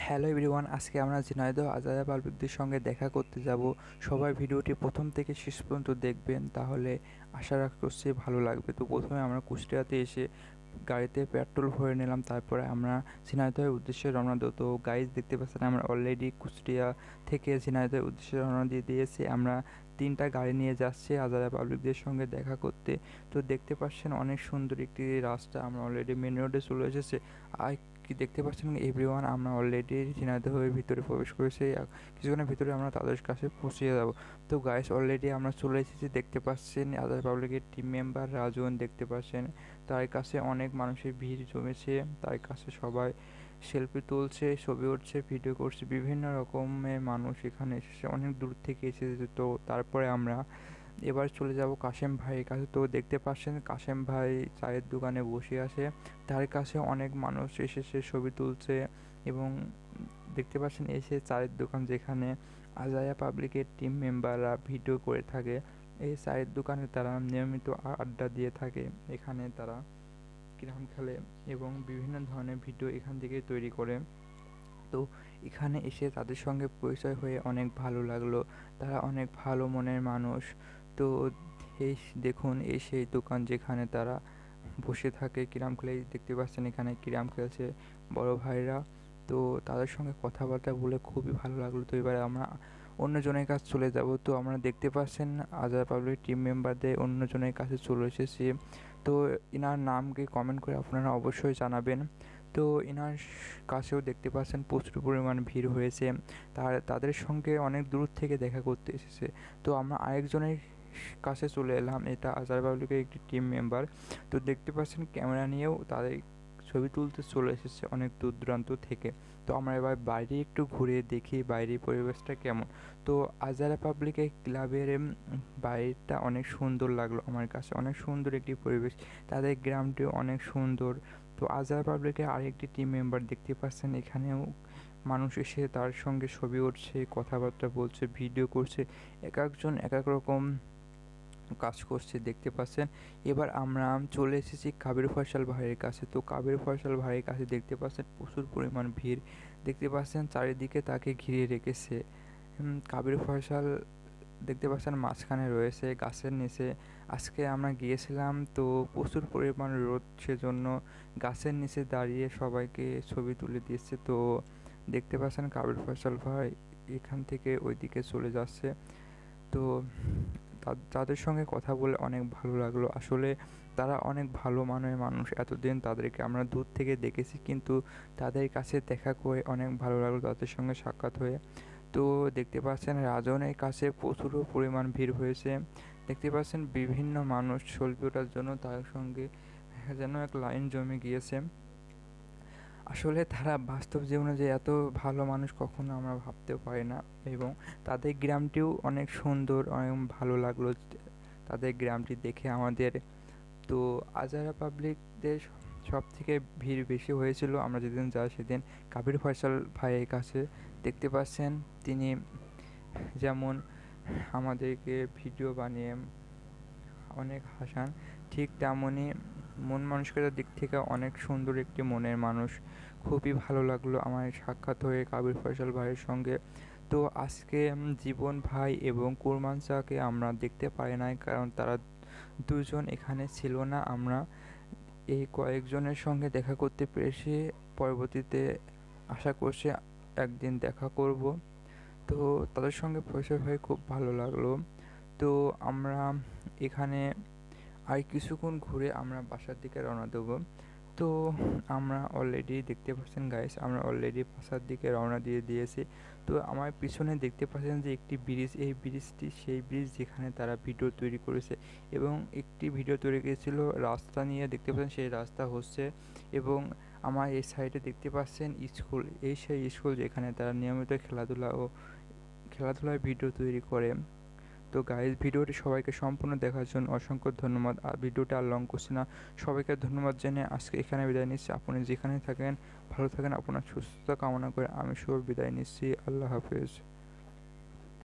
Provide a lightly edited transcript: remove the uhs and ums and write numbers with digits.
Hello everyone, আজকে আমরা ঝিনাইদহ আজারা পাবলিকদের সঙ্গে দেখা করতে যাব। সবাই ভিডিওটি প্রথম থেকে শেষ পর্যন্ত দেখবেন, তাহলে আশা রাখছি ভালো লাগবে। তো প্রথমে আমরা কুষ্টিয়াতে এসে গাড়িতে পেট্রোল ভরে নিলাম, তারপরে আমরা ঝিনাইদহের উদ্দেশ্যে রওনা দেবো। তো গাইজ দেখতে পাচ্ছেন আমরা অলরেডি কুষ্টিয়া থেকে ঝিনাইদহের উদ্দেশ্যে রওনা দিয়ে দিয়েছি। আমরা 3টা গাড়ি নিয়ে যাচ্ছি আজারা পাবলিকদের সঙ্গে দেখা করতে। তো দেখতে পাচ্ছেন অনেক সুন্দর একটি রাস্তা, আমরা অলরেডি মেন রোডে চলে এসেছে। আর কি দেখতে পাচ্ছেন এভরিওয়ান, আমরা অলরেডি ঝিনাইদহের ভিতরে প্রবেশ করেছি। কিছুক্ষণের ভিতরে আমরা তাদের কাছে পৌঁছে যাব। তো গাইস অলরেডি আমরা চলে এসেছি। দেখতে পাচ্ছেন আজারা পাবলিকের টিম মেম্বার রাজন, দেখতে পাচ্ছেন তার কাছে অনেক মানুষের ভিড় জমেছে। তার কাছে সবাই সেলফি তুলছে, ছবি উঠছে, ভিডিও করছে। বিভিন্ন রকমের মানুষ এখানে এসেছে, অনেক দূর থেকে এসেছে। তো তারপরে আমরা এবার চলে যাব কাশেম ভাইয়ের কাছে। তো দেখতে পাচ্ছেন কাশেম ভাই চায়ের দোকানে বসে আছে, তার কাছে অনেক মানুষ এসেছে, ছবি তুলছে। এবং দেখতে পাচ্ছেন এসে চায়ের দোকান, যেখানে আজায়া পাবলিকের টিম মেম্বাররা ভিডিও করে থাকে। এই চায়ের দোকানে তারা নিয়মিত আড্ডা দিয়ে থাকে, এখানে তারা ক্যারাম খেলে এবং বিভিন্ন ধরনের ভিডিও এখান থেকে তৈরি করে। তো এখানে এসে তাদের সঙ্গে পরিচয় হয়ে অনেক ভালো লাগলো, তারা অনেক ভালো মনের মানুষ। তো এই দেখুন, এই সেই দোকান যেখানে তারা বসে থাকে, ক্যারাম খেলে। দেখতে পাচ্ছেন এখানে ক্যারাম খেলছে বড় ভাইরা। তো তাদের সঙ্গে কথাবার্তা বলে খুবই ভালো লাগলো। তো এবারে আমরা অন্যজনের কাছে চলে যাব। তো আমরা দেখতে পাচ্ছেন আজারা পাবলিক টিম মেম্বারদের অন্যজনের কাছে চলে এসেছি। তো এনার নামকে কমেন্ট করে আপনারা অবশ্যই জানাবেন। তো এনার কাছেও দেখতে পাচ্ছেন প্রচুর পরিমাণ ভিড় হয়েছে, তাদের সঙ্গে অনেক দূর থেকে দেখা করতে এসেছে। তো আমরা আরেকজনের কাছে চলে এলাম, এটা আজারা পাবলিকের একটি টিম মেম্বার। তো দেখতে পাচ্ছেন ক্যামেরা নিয়েও তাদের ছবি তুলতে চলে এসেছে অনেক দূর দূরান্ত থেকে। তো আমরা এবার বাইরে একটু ঘুরে দেখি বাইরের পরিবেশটা কেমন। তো আজারা পাবলিকের ক্লাবের বাইরেটা অনেক সুন্দর লাগলো আমার কাছে, অনেক সুন্দর একটি পরিবেশ, তাদের গ্রামটিও অনেক সুন্দর। তো আজারা পাবলিকের আরেকটি টিম মেম্বার দেখতে পাচ্ছেন, এখানেও মানুষ এসে তার সঙ্গে ছবি উঠছে, কথাবার্তা বলছে, ভিডিও করছে, এক একজন এক এক রকম কাজ করছে দেখতে পাচ্ছেন। এবার আমরা চলে এসেছি কাবির ফয়সাল ভাইয়ের কাছে। তো কাবির ফয়সাল ভাইয়ের কাছে দেখতে পাচ্ছেন প্রচুর পরিমাণ ভিড়, দেখতে পাচ্ছেন চারিদিকে তাকে ঘিরে রেখেছে। কাবির ফয়সাল দেখতে পাচ্ছেন মাঝখানে রয়েছে গাছের নিচে। আজকে আমরা গিয়েছিলাম, তো প্রচুর পরিমাণ রোদ, সেজন্য গাছের নিচে দাঁড়িয়ে সবাইকে ছবি তুলে দিয়েছে। তো দেখতে পাচ্ছেন কাবির ফয়সাল ভাই এখান থেকে ওইদিকে চলে যাচ্ছে। তো তাদের সঙ্গে কথা বলে অনেক ভালো লাগলো। আসলে তারা অনেক ভালো মানের মানুষ, এতদিন তাদেরকে আমরা দূর থেকে দেখেছি, কিন্তু তাদের কাছে দেখা করে অনেক ভালো লাগলো তাদের সঙ্গে সাক্ষাৎ হয়ে। তো দেখতে পাচ্ছেন রাজনের কাছে প্রচুর পরিমাণ ভিড় হয়েছে, দেখতে পাচ্ছেন বিভিন্ন মানুষ সেলফি ওঠার জন্য তার সঙ্গে যেন এক লাইন জমে গিয়েছে। আসলে তারা বাস্তব জীবনে যে এত ভালো মানুষ কখনো আমরা ভাবতেও পারি না। এবং তাদের গ্রামটিও অনেক সুন্দর, অনেক ভালো লাগলো তাদের গ্রামটি দেখে আমাদের। তো আজারা পাবলিকদের সব থেকে ভিড় বেশি হয়েছিল আমরা যেদিন যাই সেদিন কাবির ফয়সাল ভাইয়ের কাছে। দেখতে পাচ্ছেন তিনি যেমন আমাদেরকে ভিডিও বানিয়ে অনেক হাসান, ঠিক তেমনই মন মানসিকতার দিক থেকে অনেক সুন্দর একটি মনের মানুষ। খুবই ভালো লাগলো আমার সাক্ষাৎ হয়ে কাবির ফয়সাল ভাইয়ের সঙ্গে। তো আজকে জীবন ভাই এবং কুরমান চাকে আমরা দেখতে পাই নাই, কারণ তারা দুজন এখানে ছিল না। আমরা এই কয়েকজনের সঙ্গে দেখা করতে পেরেছি, পরবর্তীতে আশা করছি একদিন দেখা করব। তো তাদের সঙ্গে পরিচয় হয়ে খুব ভালো লাগলো। তো আমরা এখানে আর কিছুক্ষণ ঘুরে আমরা বাসার দিকে রওনা দেবো। তো আমরা অলরেডি দেখতে পাচ্ছেন গাইস, আমরা অলরেডি বাসার দিকে রওনা দিয়ে দিয়েছি। তো আমার পিছনে দেখতে পাচ্ছেন যে একটি ব্রিজ, এই ব্রিজটি সেই ব্রিজ যেখানে তারা ভিডিও তৈরি করেছে। এবং একটি ভিডিও তৈরি করেছিল রাস্তা নিয়ে, দেখতে পাচ্ছেন সেই রাস্তা হচ্ছে। এবং আমার এই সাইডে দেখতে পাচ্ছেন স্কুল, এই সেই স্কুল যেখানে তারা নিয়মিত খেলাধুলায় ভিডিও তৈরি করে। তো গাইজ ভিডিওটি সবাইকে সম্পূর্ণ দেখার জন্য অসংখ্য ধন্যবাদ। আর ভিডিওটা আর লং করছি না, সবাইকে ধন্যবাদ জানিয়ে আজকে এখানে বিদায় নিচ্ছি। আপনি যেখানে থাকেন ভালো থাকেন, আপনার সুস্থতা কামনা করে আমি শুভ বিদায় নিচ্ছি। আল্লাহ হাফেজ।